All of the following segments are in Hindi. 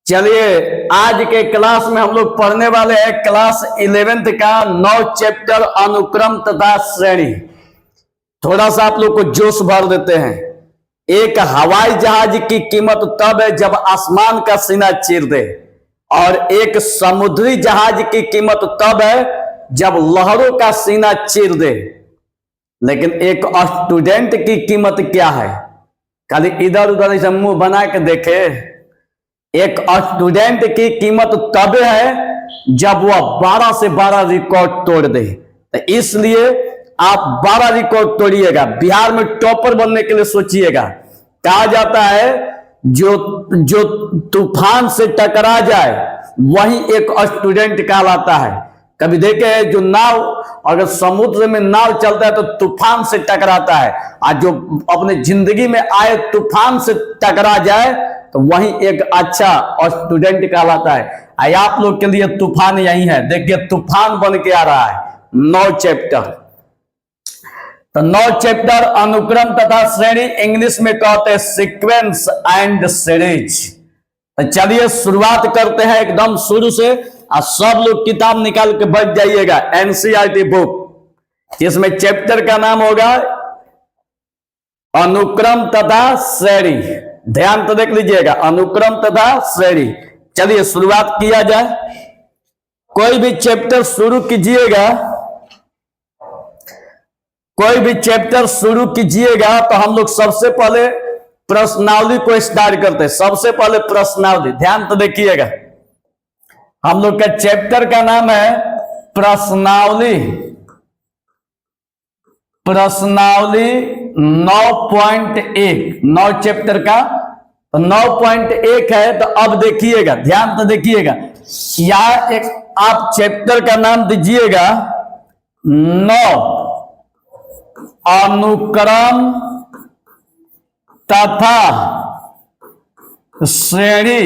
चलिए आज के क्लास में हम लोग पढ़ने वाले हैं क्लास 11th का 9 चैप्टर अनुक्रम तथा श्रेणी। थोड़ा सा आप लोग को जोश भर देते हैं। एक हवाई जहाज की कीमत तब है जब आसमान का सीना चीर दे, और एक समुद्री जहाज की कीमत तब है जब लहरों का सीना चीर दे। लेकिन एक स्टूडेंट की कीमत क्या है? खाली इधर उधर ऐसा मुंह बना के देखे। एक स्टूडेंट की कीमत तब है जब वह 12 से 12 रिकॉर्ड तोड़ दे। तो इसलिए आप 12 रिकॉर्ड तोड़िएगा, बिहार में टॉपर बनने के लिए सोचिएगा। कहा जाता है जो तूफान से टकरा जाए वही एक स्टूडेंट कहलाता है। कभी देखे जो नाव, अगर समुद्र में नाव चलता है तो तूफान से टकराता है, और जो अपने जिंदगी में आए तूफान से टकरा जाए तो वही एक अच्छा स्टूडेंट कहलाता है। आप लोग के लिए तूफान यही है। देखिए तूफान बन के आ रहा है 9 चैप्टर। तो 9 चैप्टर अनुक्रम तथा श्रेणी, इंग्लिश में कहते हैं सीक्वेंस एंड सीरीज। तो चलिए शुरुआत करते हैं एकदम शुरू से। और सब लोग किताब निकाल के बैठ जाइएगा, एनसीईआरटी बुक। इसमें चैप्टर का नाम होगा अनुक्रम तथा श्रेणी। ध्यान तो देख लीजिएगा, अनुक्रम तथा श्रेणी। चलिए शुरुआत किया जाए। कोई भी चैप्टर शुरू कीजिएगा, कोई भी चैप्टर शुरू कीजिएगा तो हम लोग सबसे पहले प्रश्नावली को स्टार्ट करते हैं। सबसे पहले प्रश्नावली, ध्यान तो देखिएगा। हम लोग का चैप्टर का नाम है प्रश्नावली। प्रश्नावली 9.1, 9 चैप्टर का तो 9.1 है। तो अब देखिएगा, ध्यान तो देखिएगा। या एक आप चैप्टर का नाम दीजिएगा 9 अनुक्रम तथा श्रेणी।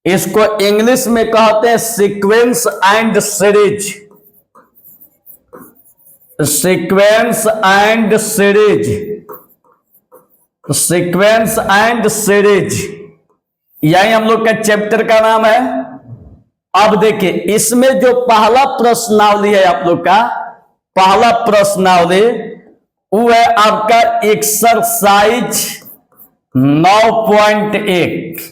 इसको इंग्लिश में कहते हैं sequence and series. Sequence and series, sequence and series, यही हम लोग का चैप्टर का नाम है। अब देखिए इसमें जो पहला प्रश्नावली है आप लोग का, पहला प्रश्नावली वो है आपका एक्सरसाइज 9.1।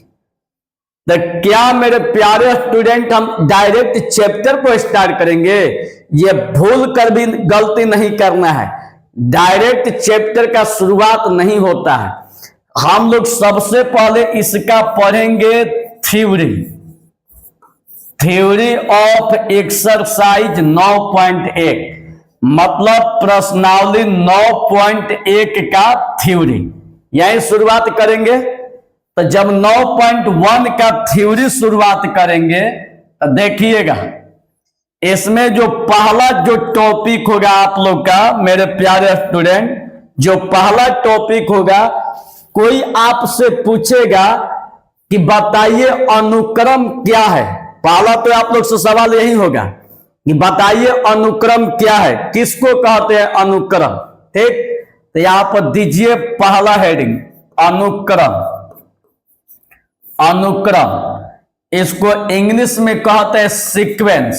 तो क्या मेरे प्यारे स्टूडेंट हम डायरेक्ट चैप्टर को स्टार्ट करेंगे? ये भूल कर भी गलती नहीं करना है। डायरेक्ट चैप्टर का शुरुआत नहीं होता है। हम लोग सबसे पहले इसका पढ़ेंगे थ्योरी। थ्योरी ऑफ एक्सरसाइज 9.1, मतलब प्रश्नावली 9.1 का थ्योरी, यही शुरुआत करेंगे। तो जब 9.1 का थ्योरी शुरुआत करेंगे तो देखिएगा इसमें जो पहला जो टॉपिक होगा आप लोग का, मेरे प्यारे स्टूडेंट, जो पहला टॉपिक होगा, कोई आपसे पूछेगा कि बताइए अनुक्रम क्या है। पहला तो आप लोग से सवाल यही होगा कि बताइए अनुक्रम क्या है, किसको कहते हैं अनुक्रम। ठीक, तो यहां पर दीजिए पहला हेडिंग अनुक्रम। अनुक्रम इसको इंग्लिश में कहते हैं सीक्वेंस।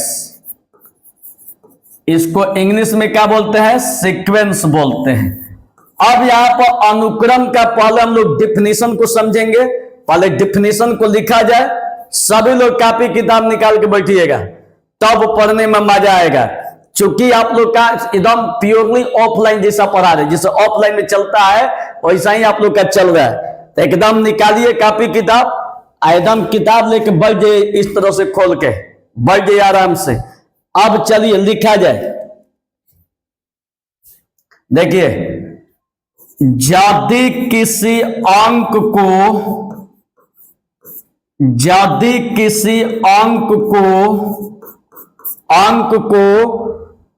इसको इंग्लिश में क्या बोलते हैं? सीक्वेंस बोलते हैं। अब यहां पर अनुक्रम का पहले हम लोग डिफिनीशन को समझेंगे। पहले डिफिनीशन को लिखा जाए। सभी लोग कॉपी किताब निकाल के बैठिएगा, तब पढ़ने में मजा आएगा। चूंकि आप लोग का एकदम प्योरली ऑफलाइन जैसा पढ़ा रहे, जैसे ऑफलाइन में चलता है वैसा ही आप लोग का चल रहा है। तो एकदम निकालिए कॉपी किताब, एकदम किताब लेके बैठ जाइए, इस तरह से खोल के बैठ जाइए आराम से। अब चलिए लिखा जाए। देखिए, यदि किसी अंक को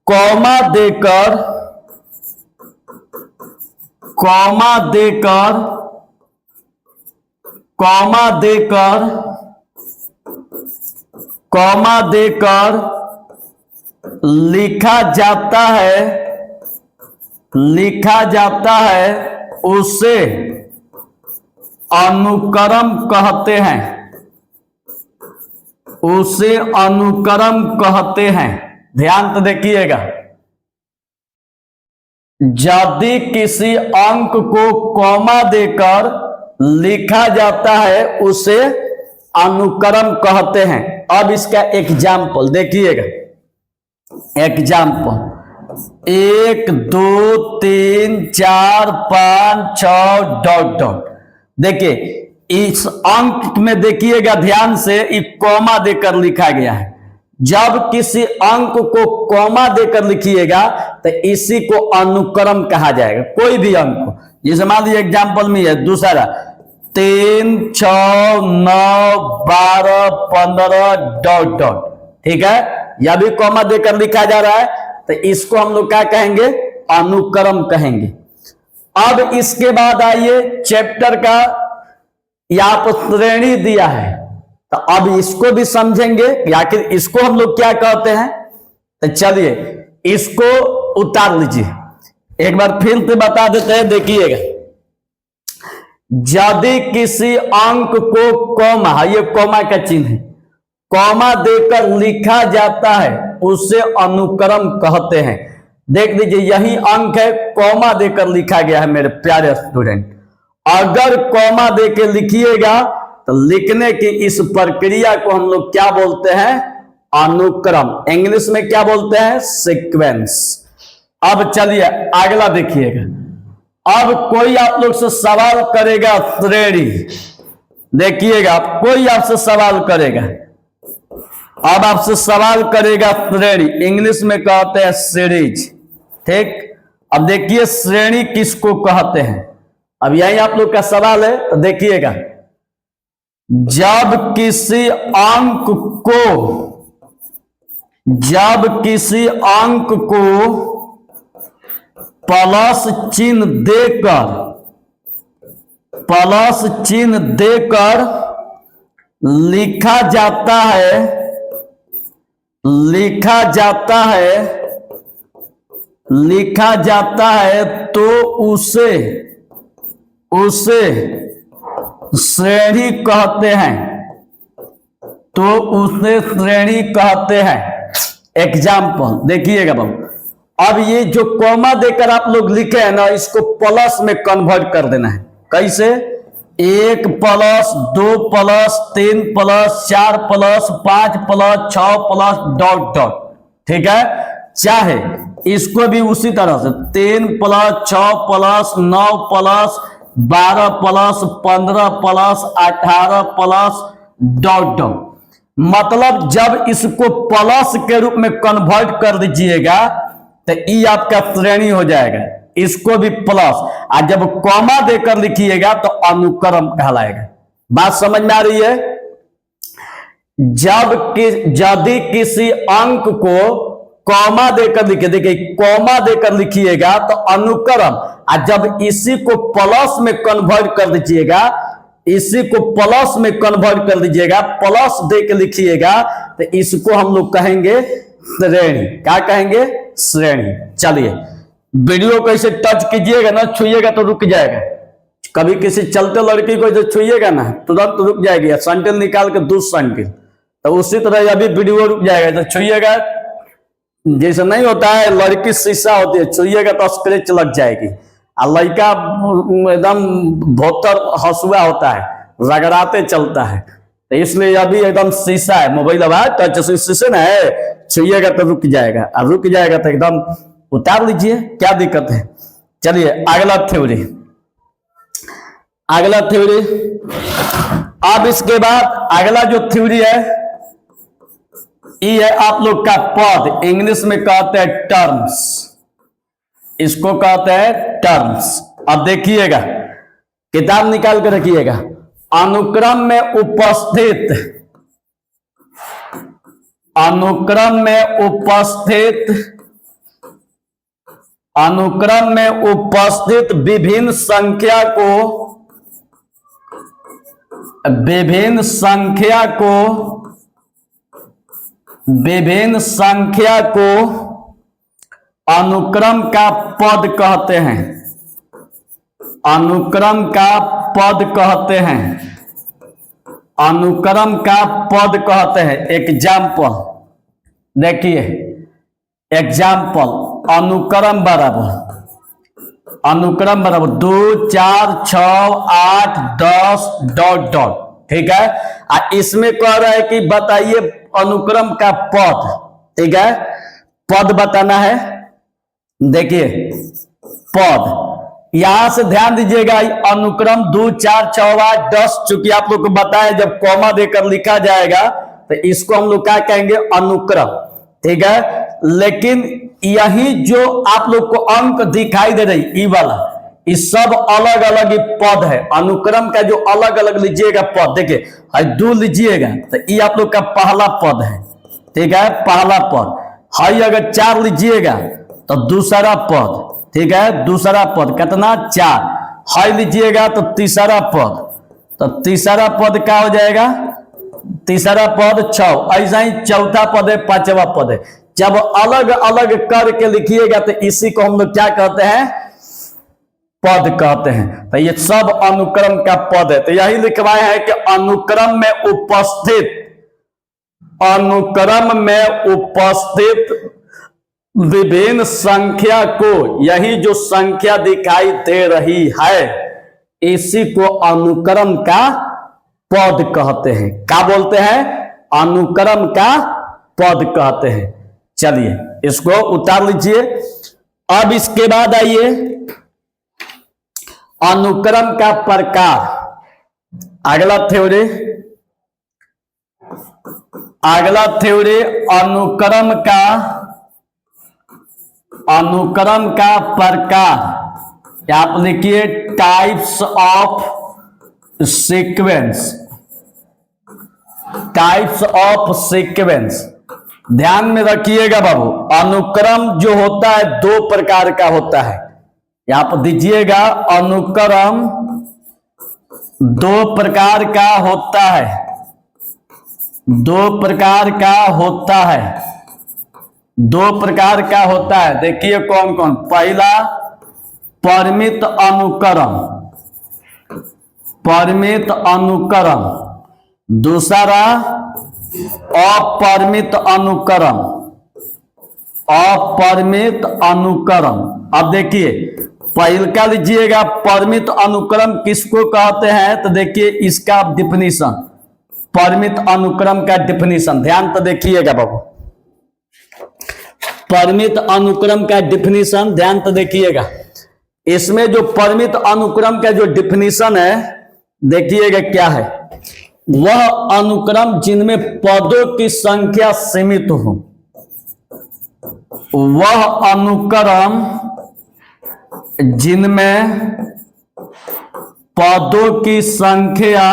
कॉमा देकर लिखा जाता है उसे अनुक्रम कहते हैं, उसे अनुक्रम कहते हैं। ध्यान तो देखिएगा, यदि किसी अंक को कॉमा देकर लिखा जाता है उसे अनुक्रम कहते हैं। अब इसका एग्जाम्पल देखिएगा, एग्जाम्पल 1 2 3 4 5 6 डॉट डॉट। देखिए इस अंक में देखिएगा ध्यान से, एक कॉमा देकर लिखा गया है। जब किसी अंक को कॉमा देकर लिखिएगा तो इसी को अनुक्रम कहा जाएगा। कोई भी अंक को, जैसे मान लीजिए एग्जाम्पल में है दूसरा 3 6 9 12 15 डॉट डॉट, ठीक है, यह भी कॉमा देकर लिखा जा रहा है तो इसको हम लोग क्या कहेंगे, अनुक्रम कहेंगे। अब इसके बाद आइए चैप्टर का, यहां पर श्रेणी दिया है तो अब इसको भी समझेंगे कि आखिर इसको हम लोग क्या कहते हैं। तो चलिए इसको उतार लीजिए, एक बार फिर से बता देते हैं। देखिएगा, यदि किसी अंक को कॉमा, ये कॉमा का चिन्ह है, कॉमा देकर लिखा जाता है उसे अनुक्रम कहते हैं। देख लीजिए यही अंक है, कॉमा देकर लिखा गया है मेरे प्यारे स्टूडेंट। अगर कॉमा देकर लिखिएगा तो लिखने की इस प्रक्रिया को हम लोग क्या बोलते हैं, अनुक्रम। इंग्लिश में क्या बोलते हैं, सीक्वेंस। अब चलिए अगला देखिएगा। अब कोई आप लोग से सवाल करेगा श्रेणी, देखिएगा कोई आपसे सवाल करेगा, अब आपसे सवाल करेगा श्रेणी, इंग्लिश में कहते हैं सीरीज, ठीक। अब देखिए श्रेणी किसको कहते हैं, अब यही आप लोग का सवाल है तो देखिएगा। जब किसी अंक को प्लस चिन्ह देकर लिखा जाता है तो उसे श्रेणी कहते हैं। एग्जाम्पल देखिएगा बाबू, अब ये जो कॉमा देकर आप लोग लिखे हैं ना, इसको प्लस में कन्वर्ट कर देना है। कैसे, 1 plus 2 plus 3 plus 4 plus 5 plus 6 plus dot dot, ठीक है। चाहे इसको भी उसी तरह से 3 plus 6 plus 9 plus 12 plus 15 plus 18 plus dot dot. मतलब जब इसको प्लस के रूप में कन्वर्ट कर दीजिएगा तो ये आपका श्रेणी हो जाएगा, इसको भी प्लस, और जब कॉमा देकर लिखिएगा तो अनुक्रम कहलाएगा। बात समझ में आ रही है। यदि किसी अंक को कॉमा देकर लिखे, देखिए कॉमा देकर लिखिएगा तो अनुक्रम, और जब इसी को प्लस में कन्वर्ट कर दीजिएगा, प्लस दे के लिखिएगा तो इसको हम लोग कहेंगे श्रेणी। क्या कहेंगे, श्रेणी। चलिए वीडियो को ऐसे टच कीजिएगा ना, छुइएगा तो रुक जाएगा। कभी किसी चलते लड़की को जो छुइएगा ना तुरंत रुक जाएगी, संटिल निकाल के दूसरा संटिल, तो उसी तरह अभी वीडियो रुक जाएगा। तो छुइएगा, जैसे नहीं होता है लड़की शीशा होती है, छुइएगा तो स्क्रैच लग जाएगी, और लड़का एकदम भोतर हंसुआ होता है, रगड़ाते चलता है। तो इसलिए अभी एकदम शीशा है, मोबाइल अब टच शीशे ना है, छुइएगा तो रुक जाएगा, और रुक जाएगा तो एकदम उतार लीजिए, क्या दिक्कत है। चलिए अगला थ्योरी। अब इसके बाद अगला जो थ्योरी है ये है आप लोग का पद, इंग्लिश में कहते हैं टर्म्स, इसको कहते हैं टर्म्स। अब देखिएगा, किताब निकाल कर रखिएगा। अनुक्रम में उपस्थित विभिन्न संख्या को अनुक्रम का पद कहते हैं। अनुक्रम का पद कहते हैं, अनुक्रम का पद कहते हैं। एग्जाम्पल देखिए, एग्जाम्पल अनुक्रम बराबर 2 4 6 8 10 डॉट डॉट, ठीक है। इसमें कह रहा है कि बताइए अनुक्रम का पद, ठीक है, पद बताना है। देखिए पद, यहां से ध्यान दीजिएगा, अनुक्रम 2 4 6 8 10, चूंकि आप लोग को बताया जब कॉमा देकर लिखा जाएगा तो इसको हम लोग क्या कहेंगे, अनुक्रम, ठीक है। लेकिन यही जो आप लोग को अंक दिखाई दे रही ई वाला, इस सब अलग अलग पद है। अनुक्रम का जो अलग अलग लीजिएगा पद, देखिए 2 लीजिएगा तो ये आप लोग का पहला पद है, ठीक है, पहला पद। हाई अगर 4 लीजिएगा तो दूसरा पद, ठीक है, दूसरा पद कितना 4। हाई लीजिएगा तो तीसरा पद, तो तीसरा पद क्या हो जाएगा, तीसरा पद 6। ऐसा ही चौथा पद है, पांचवा पद है। जब अलग अलग करके लिखिएगा तो इसी को हम लोग क्या कहते हैं, पद कहते हैं। तो ये सब अनुक्रम का पद है। तो यही लिखवाए हैं कि अनुक्रम में उपस्थित विभिन्न संख्या को, यही जो संख्या दिखाई दे रही है इसी को अनुक्रम का पद कहते हैं। क्या बोलते हैं, अनुक्रम का पद कहते हैं। चलिए इसको उतार लीजिए। अब इसके बाद आइए अनुक्रम का प्रकार, अगला थ्योरी अनुक्रम का प्रकार, आप लिखिए टाइप्स ऑफ सीक्वेंस। ध्यान में रखिएगा बाबू, अनुक्रम जो होता है 2 प्रकार का होता है। यहां पर दीजिएगा, अनुक्रम 2 प्रकार का होता है, 2 प्रकार का होता है, 2 प्रकार का होता है। देखिए कौन कौन, पहला परिमित अनुक्रम, दूसरा अपरिमित अनुक्रम। अब देखिए पहला लीजिएगा, परिमित अनुक्रम किसको कहते हैं, तो देखिए इसका डिफिनीशन, परिमित अनुक्रम का डिफिनीशन ध्यान तो देखिएगा बाबू, परिमित अनुक्रम का डिफिनीशन ध्यान तो देखिएगा। इसमें जो परिमित अनुक्रम का जो डिफिनीशन है देखिएगा क्या है, वह अनुक्रम जिनमें पदों की संख्या सीमित हो, वह अनुक्रम जिनमें पदों की संख्या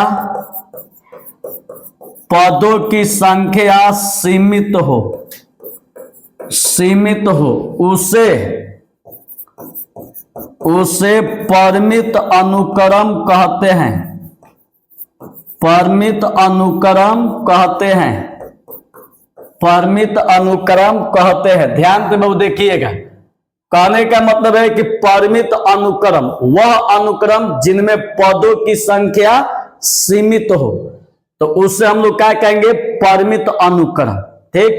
सीमित हो उसे परिमित अनुक्रम कहते हैं, परिमित अनुक्रम कहते हैं। ध्यान से बहुत देखिएगा, कहने का मतलब है कि परिमित अनुक्रम वह अनुक्रम जिनमें पदों की संख्या सीमित हो, तो उससे हम लोग क्या कहेंगे, परिमित अनुक्रम, ठीक।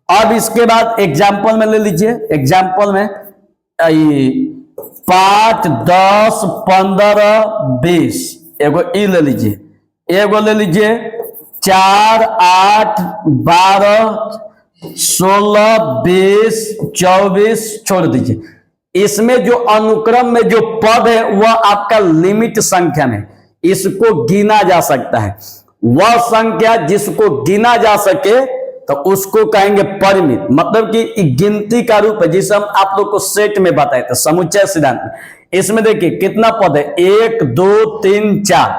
अब इसके बाद एग्जाम्पल में ले लीजिए, एग्जाम्पल में 5 10 15 20 एगो ई ले लीजिए, एगो ले लीजिए 4 8 12 16 20 24, छोड़ दीजिए। इसमें जो अनुक्रम में जो पद है वह आपका लिमिट संख्या में, इसको गिना जा सकता है। वह संख्या जिसको गिना जा सके तो उसको कहेंगे परिमित, मतलब कि गिनती का रूप है, जिसे हम आप लोग को सेट में बताए थे समुच्चय सिद्धांत। इसमें देखिए कितना पद है, 1 2 3 4,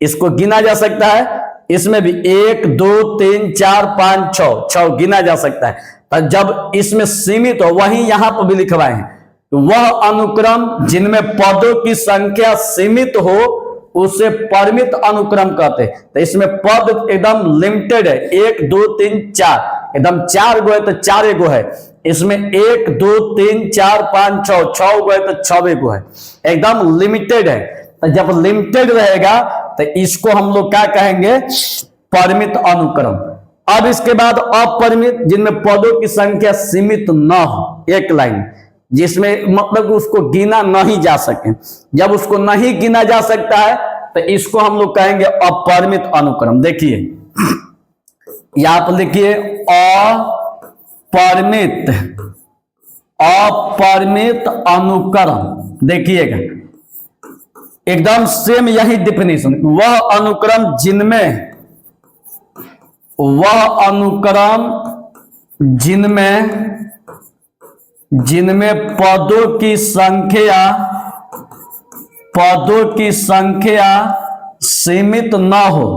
इसको गिना जा सकता है। इसमें भी 1 2 3 4 5 6 गिना जा सकता है। पर जब इसमें सीमित हो, वहीं यहां पर भी लिखवाए हैं, वह अनुक्रम जिनमें पदों की संख्या सीमित हो उसे परिमित अनुक्रम कहते हैं। तो इसमें पद एकदम लिमिटेड है, 1 2 3 4, एकदम 4 गो है तो 4 गो है। इसमें 1 2 3 4 5 6 6 गो है तो 6 गो है, एकदम लिमिटेड है। तो जब लिमिटेड रहेगा तो इसको हम लोग क्या कहेंगे, परिमित अनुक्रम। अब इसके बाद अपरिमित, जिनमें पदों की संख्या सीमित न हो, एक लाइन, जिसमें मतलब उसको गिना नहीं जा सके। जब उसको नहीं गिना जा सकता है तो इसको हम लोग कहेंगे अपरिमित अनुक्रम। देखिए यहां पर लिखिए अपरिमित अनुक्रम। देखिएगा एकदम सेम यही डिफिनेशन, वह अनुक्रम जिनमें पदों की संख्या सीमित न हो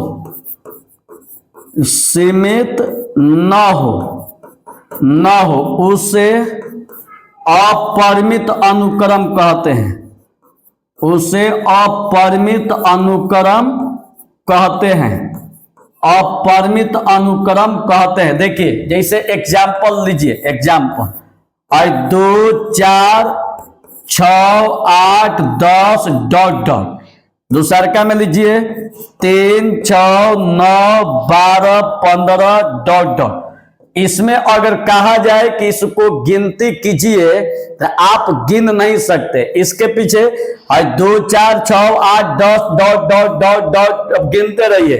उसे अपरिमित अनुक्रम कहते हैं। उसे अपरिमित अनुक्रम कहते हैं। देखिए जैसे एग्जाम्पल लीजिए, एग्जाम्पल 2 4 6 8 10 डॉट डॉट। दूसरका में लीजिए 3 6 9 12 15 डॉट डॉट। इसमें अगर कहा जाए कि इसको गिनती कीजिए तो आप गिन नहीं सकते। इसके पीछे 2 4 6 8 10 डॉट डॉट डॉट डॉट गिनते रहिए,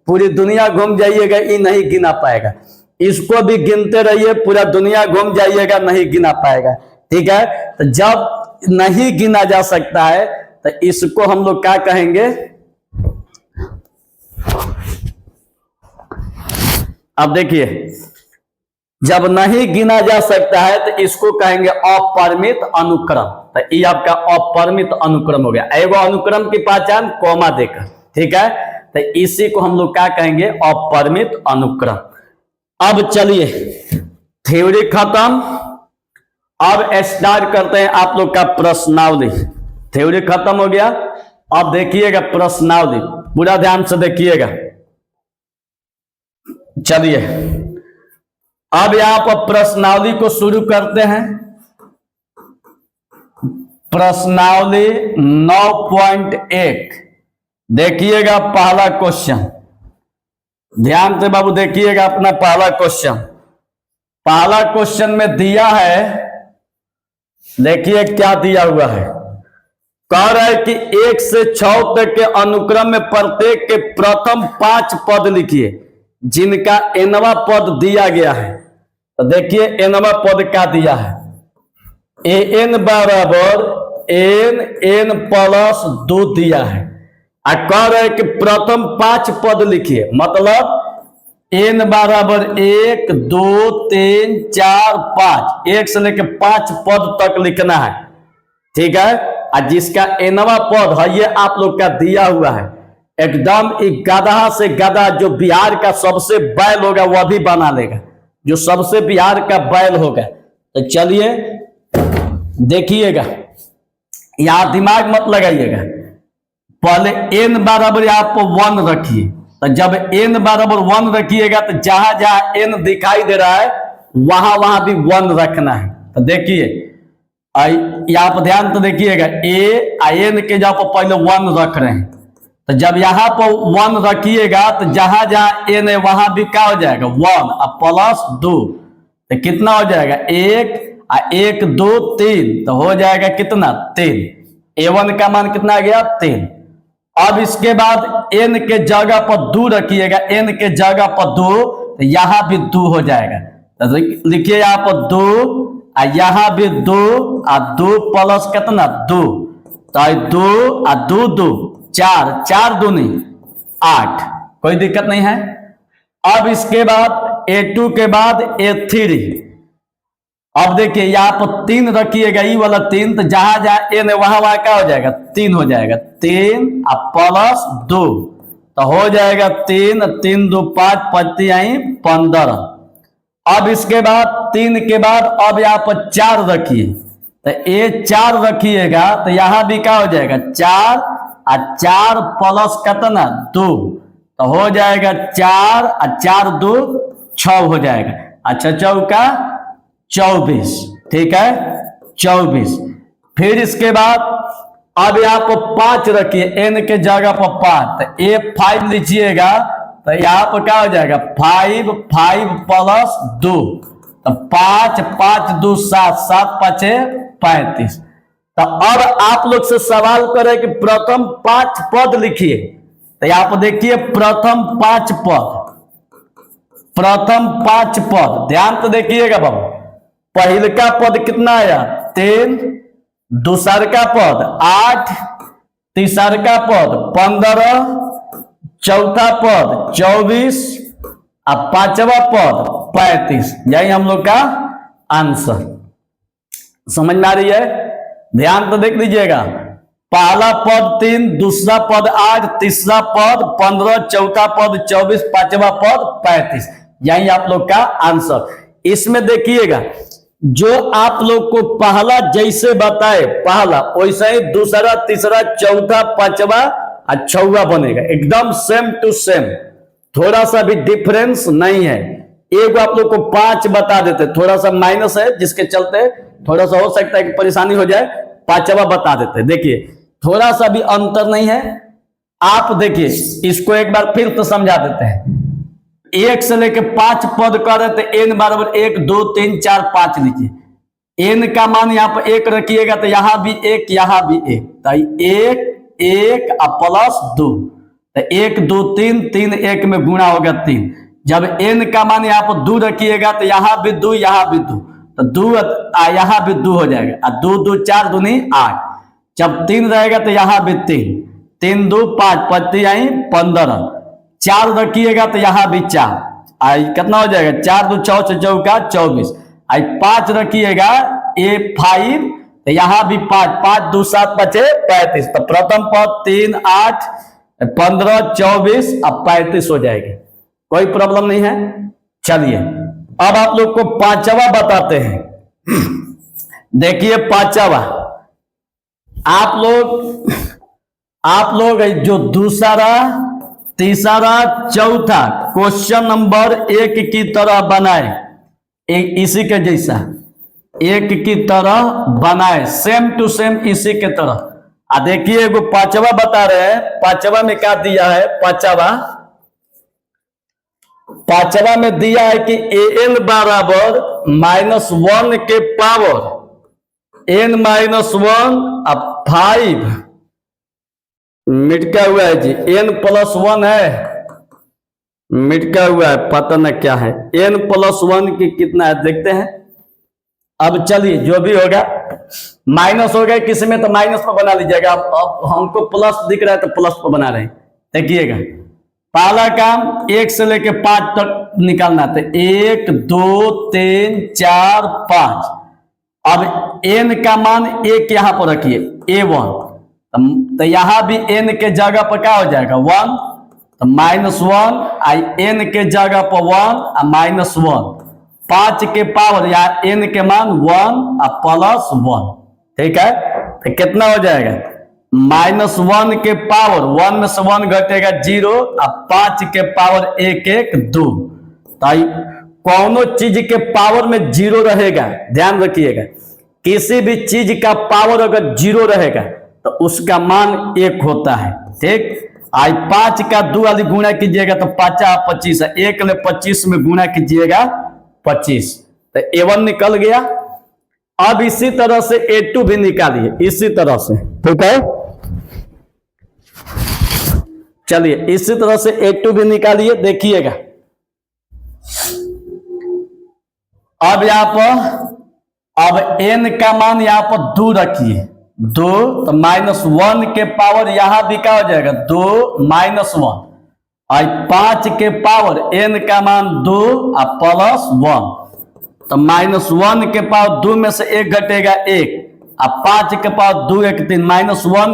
पूरी दुनिया घूम जाइएगा, ये नहीं गिना पाएगा। इसको भी गिनते रहिए, पूरा दुनिया घूम जाइएगा, नहीं गिना पाएगा। ठीक है, तो जब नहीं गिना जा सकता है तो इसको हम लोग क्या कहेंगे, अब देखिए जब नहीं गिना जा सकता है तो इसको कहेंगे अपरिमित अनुक्रम। तो ये आपका अपरिमित अनुक्रम हो गया। एगो अनुक्रम की पहचान कॉमा देकर, ठीक है, तो इसी को हम लोग क्या कहेंगे, अपरिमित अनुक्रम। अब चलिए थ्योरी खत्म, अब स्टार्ट करते हैं आप लोग का प्रश्नावली। थ्योरी खत्म हो गया, अब देखिएगा प्रश्नावली, पूरा ध्यान से देखिएगा। चलिए अब यहां पर प्रश्नावली को शुरू करते हैं। प्रश्नावली 9.1 देखिएगा, पहला क्वेश्चन, ध्यान से बाबू देखिएगा अपना पहला क्वेश्चन। पहला क्वेश्चन में दिया है, देखिए क्या दिया हुआ है। कह रहा है कि 1 से 6 तक के अनुक्रम में प्रत्येक के प्रथम 5 पद लिखिए जिनका nवां पद दिया गया है। तो देखिए nवां पद क्या दिया है, an बराबर n प्लस 2 दिया है। कह रहे कि प्रथम 5 पद लिखिए, मतलब n बराबर 1 2 3 4 5, 1 से लेकर 5 पद तक लिखना है। ठीक है, और जिसका nवां पद है ये आप लोग का दिया हुआ है, एकदम एक गधा से गधा, जो बिहार का सबसे बैल होगा वह भी बना लेगा, जो सबसे बिहार का बैल होगा। तो चलिए देखिएगा, यहां दिमाग मत लगाइएगा, पहले n बराबर आप 1 रखिए। तो जब n बराबर 1 रखिएगा तो जहां जहां n दिखाई दे रहा है वहां वहां भी 1 रखना है। तो देखिए यहाँ पर ध्यान तो देखिएगा, n के जगह पर पहले 1 रख रहे हैं। तो जब यहाँ पर 1 रखिएगा तो जहां जहां n है वहां भी क्या हो जाएगा, 1 और प्लस 2, तो कितना हो जाएगा 1 और 1 2 3, तो हो जाएगा कितना 3। a1 का मान कितना आ गया 3। अब इसके बाद n के जगह पर 2 रखिएगा, n के जगह पर 2, तो यहां भी 2 हो जाएगा। तो लिखिए यहाँ पर 2 और यहां भी 2 और 2 प्लस कितना 2, तो 2 और 2 2 4, 4 दूनी 8, कोई दिक्कत नहीं है। अब इसके बाद a2 के बाद a3। अब देखिए यहाँ पर 3 रखिएगा, ये वाला 3, तो जहां जहां n है वहां वहां क्या हो जाएगा 3 हो जाएगा, 3 और प्लस 2, तो हो जाएगा 3 3 2 5 5 आई 15। अब इसके बाद 3 के बाद अब यहाँ पर 4 रखिए, तो a4 रखिएगा तो यहां भी क्या हो जाएगा 4 और 4 प्लस कितना 2, तो हो जाएगा 4 और 4 2 6 हो जाएगा। अच्छा चौका 24, ठीक है 24। फिर इसके बाद अब यहाँ पर 5 रखिए, n के जगह पर 5, तो ये 5 लीजिएगा तो यहाँ पर क्या हो जाएगा 5 5 प्लस 2, तो 5 5 2 7 7 5 35। तो अब आप लोग से सवाल करें कि प्रथम 5 पद लिखिए, तो यहाँ पर देखिए प्रथम 5 पद, प्रथम 5 पद ध्यान तो देखिएगा बाबू। पहले का पद कितना आया 3, दूसर का पद 8, तीसर का पद 15, चौथा पद 24 और पांचवा पद 35। यही हम लोग का आंसर। समझ में आ रही है? ध्यान तो देख लीजिएगा, पहला पद 3, दूसरा पद 8, तीसरा पद 15, चौथा पद 24, पांचवा पद 35। यही आप लोग का आंसर। इसमें देखिएगा जो आप लोग को पहला जैसे बताए पहला वैसा ही दूसरा, तीसरा, चौथा, पांचवा और छठवा बनेगा, एकदम सेम टू सेम, थोड़ा सा भी डिफरेंस नहीं है। एक आप लोग को 5 बता देते, थोड़ा सा माइनस है जिसके चलते थोड़ा सा हो सकता है कि परेशानी हो जाए, पांचवा बता देते। देखिए थोड़ा सा भी अंतर नहीं है। आप देखिए इसको एक बार फिर तो समझा देते हैं। 1 से लेके 5 पद करे तो n बराबर 1 2 3 4 5 लीजिए। n का मान यहाँ पर 1 रखिएगा तो यहाँ भी 1, यहाँ भी 1, तो 1 1 प्लस 2, तो 1 2 3 3 1 में गुणा होगा 3। जब n का मान यहाँ पर 2 रखिएगा तो यहाँ भी 2, यहाँ भी 2, तो 2 यहाँ भी 2 हो जाएगा, 2 2 4 दूनी 8। जब 3 रहेगा तो यहाँ भी 3, 3 2 5 5 आई 15, 4 रखिएगा तो यहाँ भी 4, आई कितना हो जाएगा 4 2 6 6 चौका 24, आई 5 रखिएगा ए 5, तो यहाँ भी 5 5 2 7 5 35। तो प्रथम पद 3 8 15 24 अब 35 हो जाएगी, कोई प्रॉब्लम नहीं है। चलिए अब आप लोग को पांचवा बताते हैं। देखिए पांचवा आप लोग जो दूसरा, तीसरा, चौथा क्वेश्चन नंबर 1 की तरह बनाए, एक इसी के जैसा 1 की तरह बनाए, सेम टू सेम इसी के तरह। देखिए वो पांचवा बता रहे हैं। पांचवा में क्या दिया है? पांचवा में दिया है कि an बराबर -1 के पावर n -1 अब 5 मिटका हुआ है जी, n + 1 है, मिटका हुआ है, पता न क्या है। n + 1 की कितना है देखते हैं। अब चलिए जो भी होगा, माइनस हो गया किसी में तो माइनस पर बना लीजिएगा। अब हमको प्लस दिख रहा है तो प्लस पर बना रहे हैं। देखिएगा पहला काम 1 से लेके 5 तक निकालना था, 1 2 3 4 5। अब n का मान 1 यहां पर रखिए a1, तो यहां भी n के जगह पर क्या हो जाएगा 1, तो -1 आई n के जगह पर 1 और -1, 5 के पावर या n के मान 1 और +1, ठीक है। तो कितना हो जाएगा -1 के पावर 1 में से 1 घटेगा 0 और 5 के पावर 1 1 2। कौनो चीज के पावर में 0 रहेगा, ध्यान रखिएगा, किसी भी चीज का पावर अगर 0 रहेगा तो उसका मान 1 होता है, ठीक। आई 5 का 2 वाली गुणा कीजिएगा तो 5 25 है, 1 ने 25 में गुणा कीजिएगा 25, तो a1 निकल गया। अब इसी तरह से a2 भी निकालिए, इसी तरह से, ठीक है। चलिए इसी तरह से a2 भी निकालिए, देखिएगा। अब यहां पर अब n का मान यहां पर 2 रखिए, 2, तो -1 के पावर यहां भी क्या हो जाएगा 2 -1, और 5 के पावर n का मान 2 और +1, तो -1 के पावर 2 में से 1 घटेगा 1, और 5 के पावर 2 1 3, -1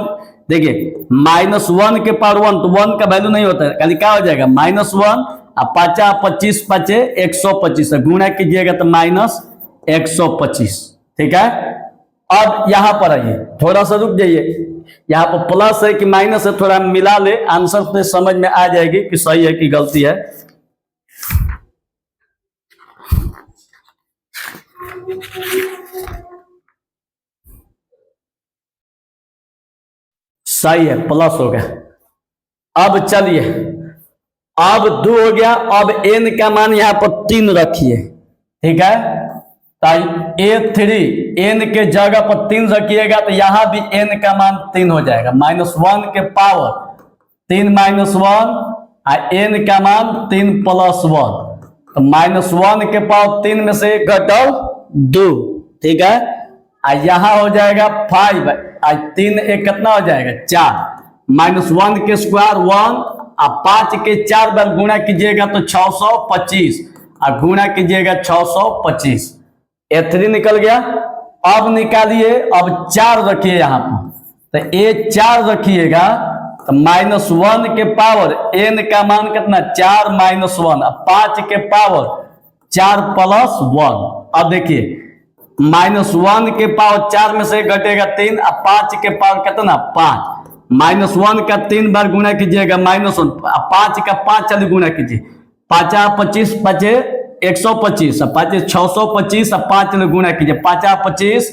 देखिए -1 के पावर 1, तो 1 का वैल्यू नहीं होता है, खाली क्या हो जाएगा -1 और 5 25 5 125 गुणा कीजिएगा तो -125, ठीक है। अब यहां पर आइए, थोड़ा सा रुक जाइए, यहां पर प्लस है कि माइनस है, थोड़ा मिला ले, आंसर तो समझ में आ जाएगी कि सही है कि गलती है। सही है, प्लस हो गया। अब चलिए, अब 2 हो गया। अब n का मान यहां पर 3 रखिए, ठीक है। A3 n के जगह पर 3 रखिएगा तो यहां भी n का मान 3 हो जाएगा। -1 के पावर 3 -1 n का मान 3 + 1, तो -1 के पावर 3 में से घटल 2, ठीक है। यहां हो जाएगा 5, 3 एक कितना हो जाएगा 4, -1 के स्क्वायर 1, 5 के 4 बार गुणा कीजिएगा तो 625, और गुणा कीजिएगा 625, A3 निकल गया। अब निकालिए, अब 4 रखिए यहाँ पर, तो A4 रखिएगा तो -1 के पावर n का मान कितना 4 - 1, 5 के पावर 4 + 1। अब देखिए -1 के पावर 4 में से घटेगा 3, अब 5 के पावर कितना 5, -1 का 3 बार गुणा कीजिएगा -1, 5 का 5 चलिए गुणा कीजिए, 5 25 5 125, 5 625, 5 गुणा कीजिए, 5 25,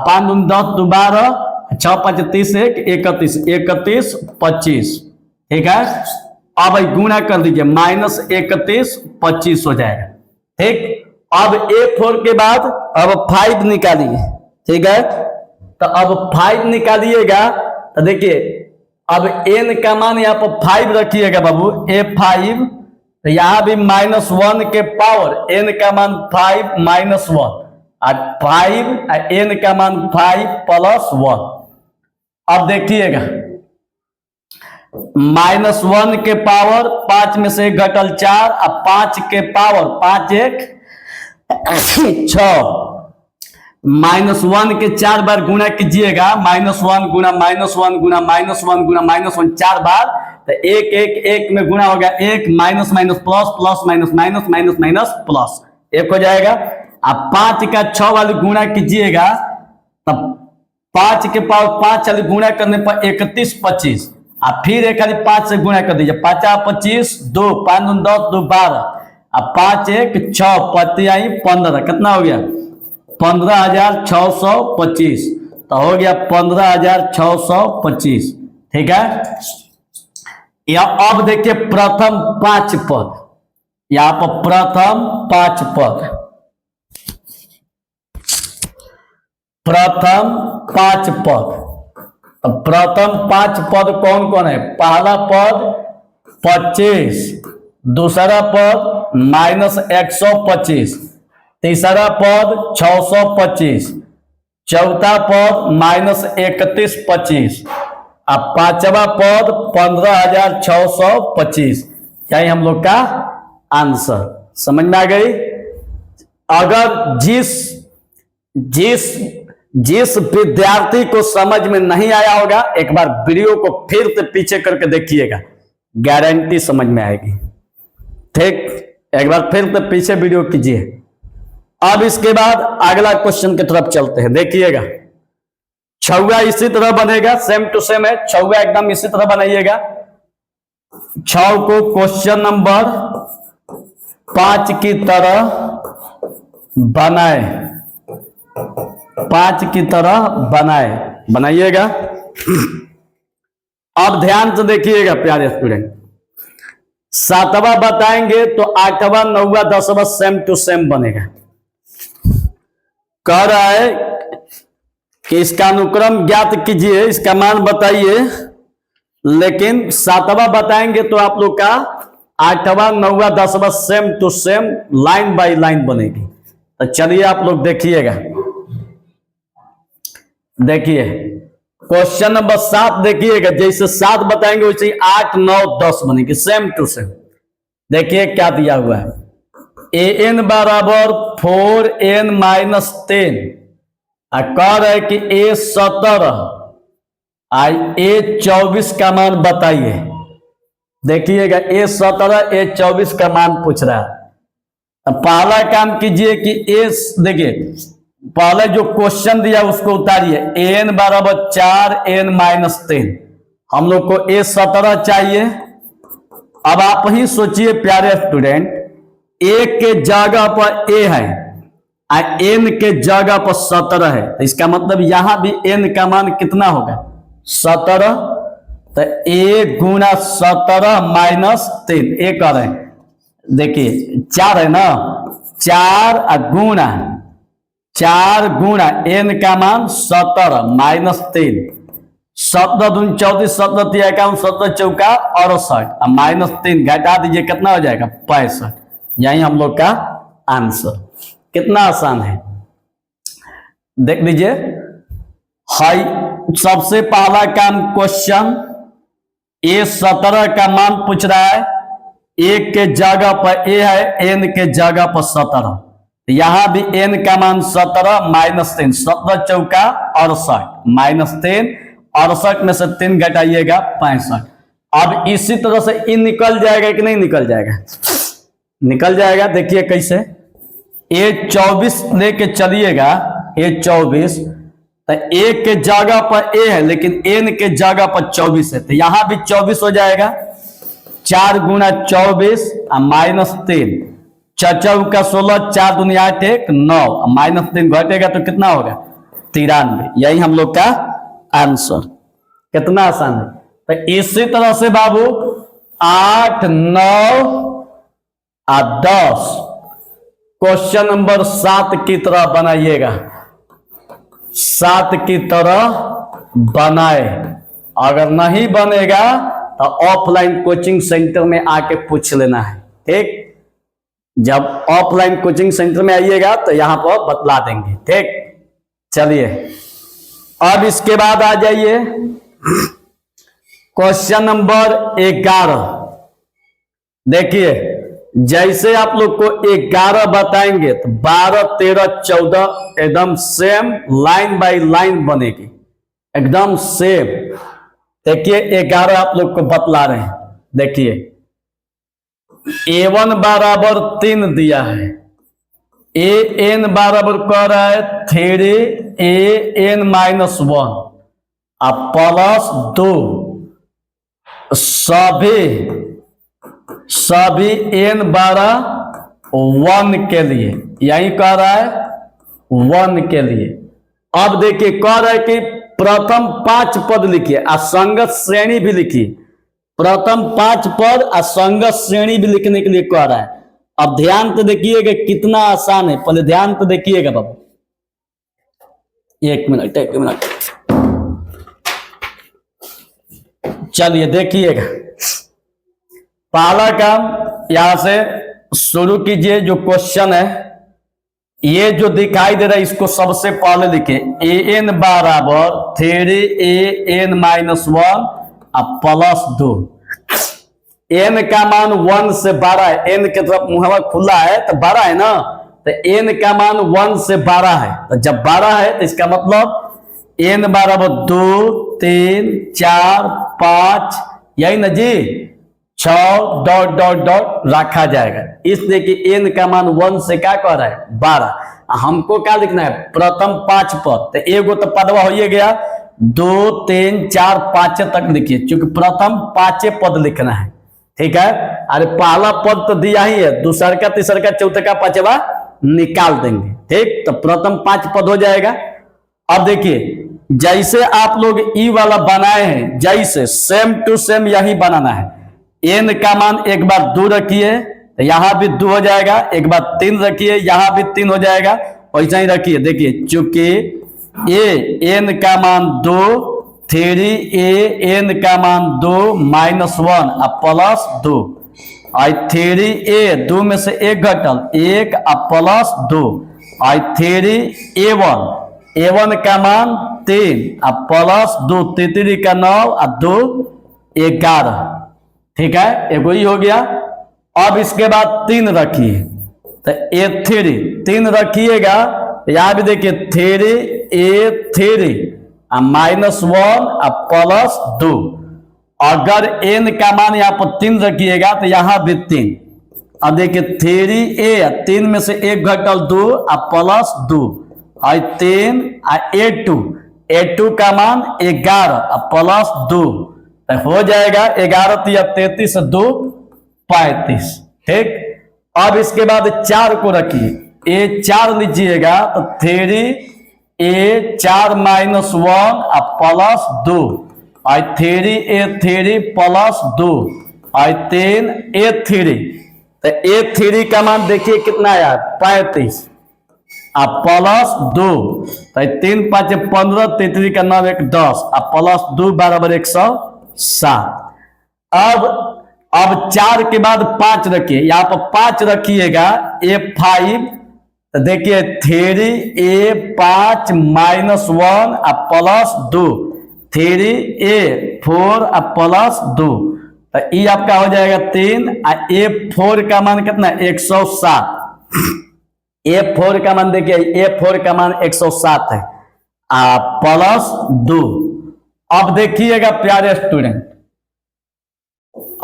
5 10 12, 6 5 30 31 31 25, ठीक है। अब गुणा कर दीजिए, -31 25 हो जाएगा, ठीक। अब A4 के बाद अब 5 निकालिए, ठीक है। तो अब 5 निकालिएगा तो देखिए, अब n का मान यहाँ पर 5 रखिएगा बाबू, A5, तो यहां भी -1 के पावर n का मान 5 - 1, और 5 n का मान 5 + 1। अब देखिएगा, -1 के पावर 5 में से घटल 4, अब 5 के पावर 5 1 6, -1 के 4 बार गुणा कीजिएगा, -1 गुणा -1 गुणा -1 गुणा -1 4 बार, तो 1 1 1 में गुणा होगा 1, minus minus plus, plus minus minus, minus minus plus, 1 हो जाएगा। अब 5 का 6 वाली गुणा कीजिएगा, तब 5 के पावर 5 वाली गुणा करने पर 31 25, अब फिर एक वाली 5 से गुणा कर दीजिए, 5 25 2, 5 10 2 12, अब 5 1 6 5 15, कितना हो गया 15,625, तो हो गया 15,625, ठीक है। या अब देखिए प्रथम 5 पद, यहां पर प्रथम 5 पद, प्रथम 5 पद, प्रथम 5 पद कौन कौन है? पहला पद 25, दूसरा पद -125, तीसरा पद 625, चौथा पद -31 25, अब पांचवा पद 15,625, यही हम लोग का आंसर। समझ में आ गई? अगर जिस विद्यार्थी को समझ में नहीं आया होगा, एक बार वीडियो को फिर से पीछे करके देखिएगा, गारंटी समझ में आएगी, ठीक। एक बार फिर से पीछे वीडियो कीजिए। अब इसके बाद अगला क्वेश्चन की तरफ चलते हैं, देखिएगा। छौवा इसी तरह बनेगा, सेम टू सेम है, छौवा एकदम इसी तरह बनाइएगा। 6 को क्वेश्चन नंबर 5 की तरह बनाए, 5 की तरह बनाइएगा। अब ध्यान से देखिएगा प्यारे स्टूडेंट, 7वां बताएंगे तो 8वां 9वां 10वां सेम टू सेम बनेगा। कह रहा है कि इसका अनुक्रम ज्ञात कीजिए, इसका मान बताइए, लेकिन 7वां बताएंगे तो आप लोग का 8वां 9वां 10वां same to same line by line बनेगी। तो चलिए आप लोग देखिएगा, देखिए क्वेश्चन नंबर 7 देखिएगा, जैसे 7 बताएंगे वैसे 8 9 10 बनेगी, सेम टू सेम। देखिए क्या दिया हुआ है, an बराबर 4n - 10, कह रहे कि A17 A24 का मान बताइए। देखिएगा A17 A24 का मान पूछ रहा है। पहला काम कीजिए कि देखिए पहले जो क्वेश्चन दिया उसको उतारिए, an बराबर 4n - 10, हम लोग को A17 चाहिए। अब आप ही सोचिए प्यारे स्टूडेंट, a के जगह पर a है, n के जगह पर 17 है, तो इसका मतलब यहां भी n का मान कितना होगा 17। तो a गुना 17 माइनस 3, ए कर रहे हैं, देखिए 4 है ना, 4 गुना 4 गुना n का मान 17 माइनस 3, 17 दूनी 34, 17 3 51, 17 चौका 68, माइनस 3 घटा दीजिए, कितना हो जाएगा 65। यही हम लोग का आंसर। कितना आसान है, देख लीजिए। हाई सबसे पहला काम क्वेश्चन, ए 17 का मान पूछ रहा है, एक के जगह पर ए है, n के जगह पर 17, यहां भी n का मान 17 माइनस 3, 17 चौका 68 माइनस 3, 68 में से 3 घटाइएगा 65। अब इसी तरह से इन निकल जाएगा कि नहीं निकल जाएगा, निकल जाएगा। देखिए कैसे, ए 24 लेके चलिएगा, ए 24, तो ए के जगह पर ए है लेकिन n के जगह पर 24 है, तो यहां भी 24 हो जाएगा। 4 गुना 24 माइनस 3, 4 चौका 16, 4 दूनी 8 1 9, माइनस 3 घटेगा तो कितना होगा 93। यही हम लोग का आंसर। कितना आसान है। तो इसी तरह से बाबू 8 9 और 10 क्वेश्चन नंबर 7 की तरह बनाइएगा, 7 की तरह बनाए। अगर नहीं बनेगा तो ऑफलाइन कोचिंग सेंटर में आके पूछ लेना है, ठीक। जब ऑफलाइन कोचिंग सेंटर में आइएगा तो यहां पर बतला देंगे, ठीक। चलिए अब इसके बाद आ जाइए क्वेश्चन नंबर 11। देखिए जैसे आप लोग को 11 बताएंगे तो 12 13 14 एकदम सेम लाइन बाय लाइन बनेगी, एकदम सेम। देखिए 11 आप लोग को बतला रहे हैं। देखिए a1 बराबर 3 दिया है, an बराबर कर रहा है 3an माइनस 1 अब प्लस 2, सभी n बराबर 1 के लिए, यही कह रहा है 1 के लिए। अब देखिए कह रहा है कि प्रथम 5 पद लिखिए, असंगत श्रेणी भी लिखिए। प्रथम 5 पद असंगत श्रेणी भी लिखने के लिए कह रहा है। अब ध्यान तो देखिएगा कितना आसान है, पहले ध्यान तो देखिएगा बाबू। एक मिनट चलिए देखिएगा। पहला काम यहां से शुरू कीजिए। जो क्वेश्चन है ये जो दिखाई दे रहा है इसको सबसे पहले लिखे, an बराबर 3an माइनस 1 अब प्लस 2। n का मान 1 से बड़ा है, n की तरफ मुहावा खुला है तो बड़ा है ना, तो n का मान 1 से बड़ा है। तो जब बड़ा है तो इसका मतलब n बराबर 2 3 4 5 यही ना जी, 6 डॉट डॉट डॉट रखा जाएगा। इसलिए कि n का मान 1 से क्या कह रहा है 12। हमको क्या लिखना है प्रथम 5 पद, तो एगो तो पदवा हो गया, 2 3 4 5 तक लिखिए, क्योंकि प्रथम 5 पद लिखना है, ठीक है। अरे पहला पद तो दिया ही है, दूसरा का तीसरा का चौथा का पांचवा निकाल देंगे, ठीक। तो प्रथम 5 पद हो जाएगा। अब देखिए जैसे आप लोग ई वाला बनाए हैं, जैसे सेम टू सेम यही बनाना है। n का मान एक बार 2 रखिए तो यहां भी 2 हो जाएगा, एक बार 3 रखिए यहां भी 3 हो जाएगा, वैसा ही रखिए। देखिए चूंकि n का मान 2 3an का मान 2 माइनस 1 अब प्लस 2 आई 3a 2 में से 1 घटल 1 अब प्लस 2 आई 3a1 का मान 3 अब प्लस 2 3 का 9 अब 2 11, ठीक है। एगो ही हो गया। अब इसके बाद 3 रखिए तो a3 3 रखिएगा, यहां भी देखिए 3a3 माइनस 1 अब प्लस 2। अगर n का मान यहाँ पर 3 रखिएगा तो यहां भी 3। अब देखिए 3a 3 में से 1 घटल 2 अब प्लस 2 और 3 a2 का मान 11 अब प्लस 2 तो हो जाएगा 11 33 2 35, ठीक। अब इसके बाद 4 को रखिए, ए 4 लीजिएगा तो 3A 4 - 1 प्लस 2 और 3A 3 प्लस 2 और 3A 3। तो A 3 का मान देखिए कितना आया 35 प्लस 2 तो 3 × 5 = 15, 3 का 9 1 10 प्लस 2 बराबर 107। अब 4 के बाद 5 रखिए, यहाँ पर 5 रखिएगा A5 तो देखिए 3A 5 - 1 प्लस 2 3A 4 प्लस 2 तो ये आपका हो जाएगा 3 और A4 का मान कितना 107। A4 का मान देखिए A4 का मान 107 है प्लस 2। अब देखिएगा प्यारे स्टूडेंट,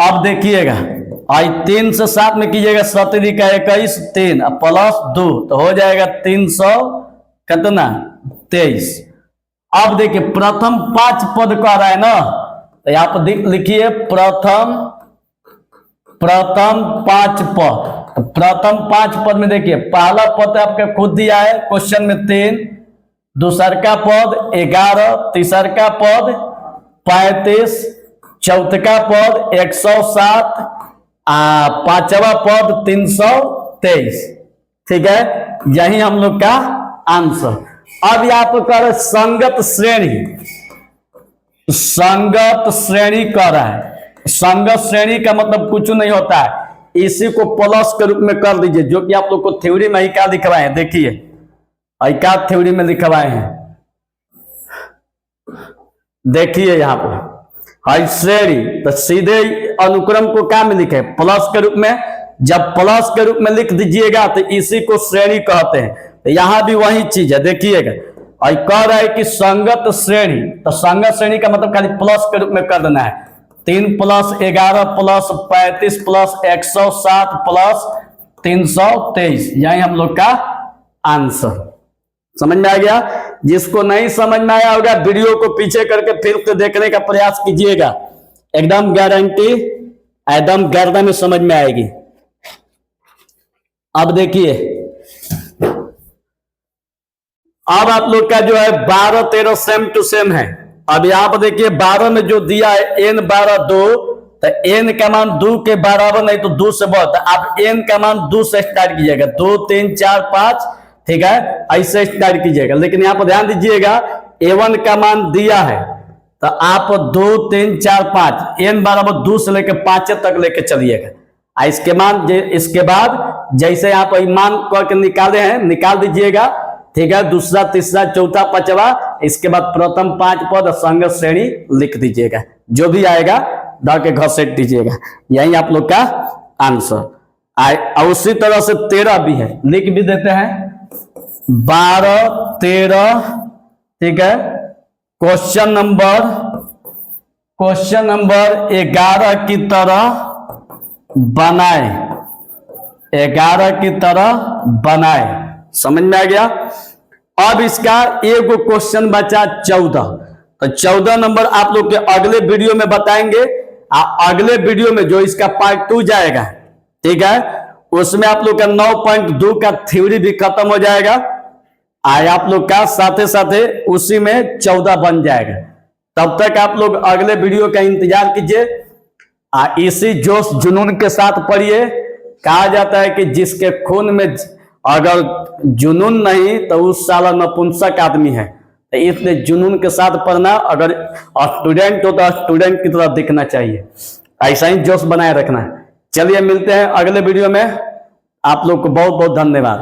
अब देखिएगा आई 3 से 7 में कीजिएगा 17 का 21 3 प्लस 2 तो हो जाएगा 300 कितना 23। अब देखिए प्रथम 5 पद का रहा है ना, तो यहाँ पर लिखिए प्रथम 5 पद। तो प्रथम 5 पद में देखिए पहला पद आपका खुद दिया है क्वेश्चन में 3, दूसर का पद 11, तीसर का पद 35, चौथा का पद 107, पांचवा पद 323। ठीक है, यही हम लोग का आंसर। अब यहाँ पर कर संगत श्रेणी, संगत श्रेणी कर रहा है। संगत श्रेणी का मतलब कुछ नहीं होता है, इसी को प्लस के रूप में कर दीजिए, जो कि आप लोग को थ्योरी में ही क्या लिखवाए हैं। देखिए क्या थ्योरी में लिखवाए हैं, देखिए यहाँ पर हाई श्रेणी तो सीधे अनुक्रम को क्या में लिखे प्लस के रूप में। जब प्लस के रूप में लिख दीजिएगा तो इसी को श्रेणी कहते हैं। तो यहाँ भी वही चीज है, देखिएगा और कह रहा है कि संगत श्रेणी, तो संगत श्रेणी का मतलब खाली प्लस के रूप में कर देना है। 3 + 11 + 35 + 107 + 323, यही हम लोग का आंसर। समझ में आ गया? जिसको नहीं समझ में आया होगा वीडियो को पीछे करके फिर से देखने का प्रयास कीजिएगा, एकदम गारंटी एकदम गर्दन में समझ में आएगी। अब देखिए, अब आप लोग का जो है 12 13 सेम टू सेम है। अब यहाँ पर देखिए 12 में जो दिया है n 12 2, तो n का मान 2 के बराबर नहीं तो 2 से बढ़ता। आप n का मान 2 से स्टार्ट कीजिएगा, 2 3 4 5, ठीक है, ऐसे स्टार्ट कीजिएगा। लेकिन यहाँ पर ध्यान दीजिएगा a1 का मान दिया है तो आप 2 3 4 5 n बराबर 2 से लेकर 5 तक लेके चलिएगा। इसके बाद जैसे आप मान करके निकाले हैं निकाल दीजिएगा, ठीक है। दूसरा तीसरा चौथा पांचवा, इसके बाद प्रथम 5 पद संगत श्रेणी लिख दीजिएगा, जो भी आएगा डाल के घसेट दीजिएगा, यही आप लोग का आंसर। उसी तरह से 13 भी है, लिख भी देते हैं 12 13, ठीक है। क्वेश्चन नंबर 11 की तरह बनाए, 11 की तरह बनाए। समझ में आ गया? अब इसका एक क्वेश्चन बचा 14, तो 14 नंबर आप लोग के अगले वीडियो में बताएंगे। अगले वीडियो में जो इसका पार्ट 2 जाएगा, ठीक है, उसमें आप लोग का 9.2 का थ्योरी भी खत्म हो जाएगा। आप लोग का साथे साथे उसी में 14 बन जाएगा। तब तक आप लोग अगले वीडियो का इंतजार कीजिए। इसी जोश जुनून के साथ पढ़िए। कहा जाता है कि जिसके खून में अगर जुनून नहीं तो उस साला नपुंसक आदमी है। तो इसलिए जुनून के साथ पढ़ना, अगर स्टूडेंट हो तो स्टूडेंट की तरह दिखना चाहिए, ऐसा ही जोश बनाए रखना है। चलिए मिलते हैं अगले वीडियो में। आप लोग को बहुत बहुत धन्यवाद।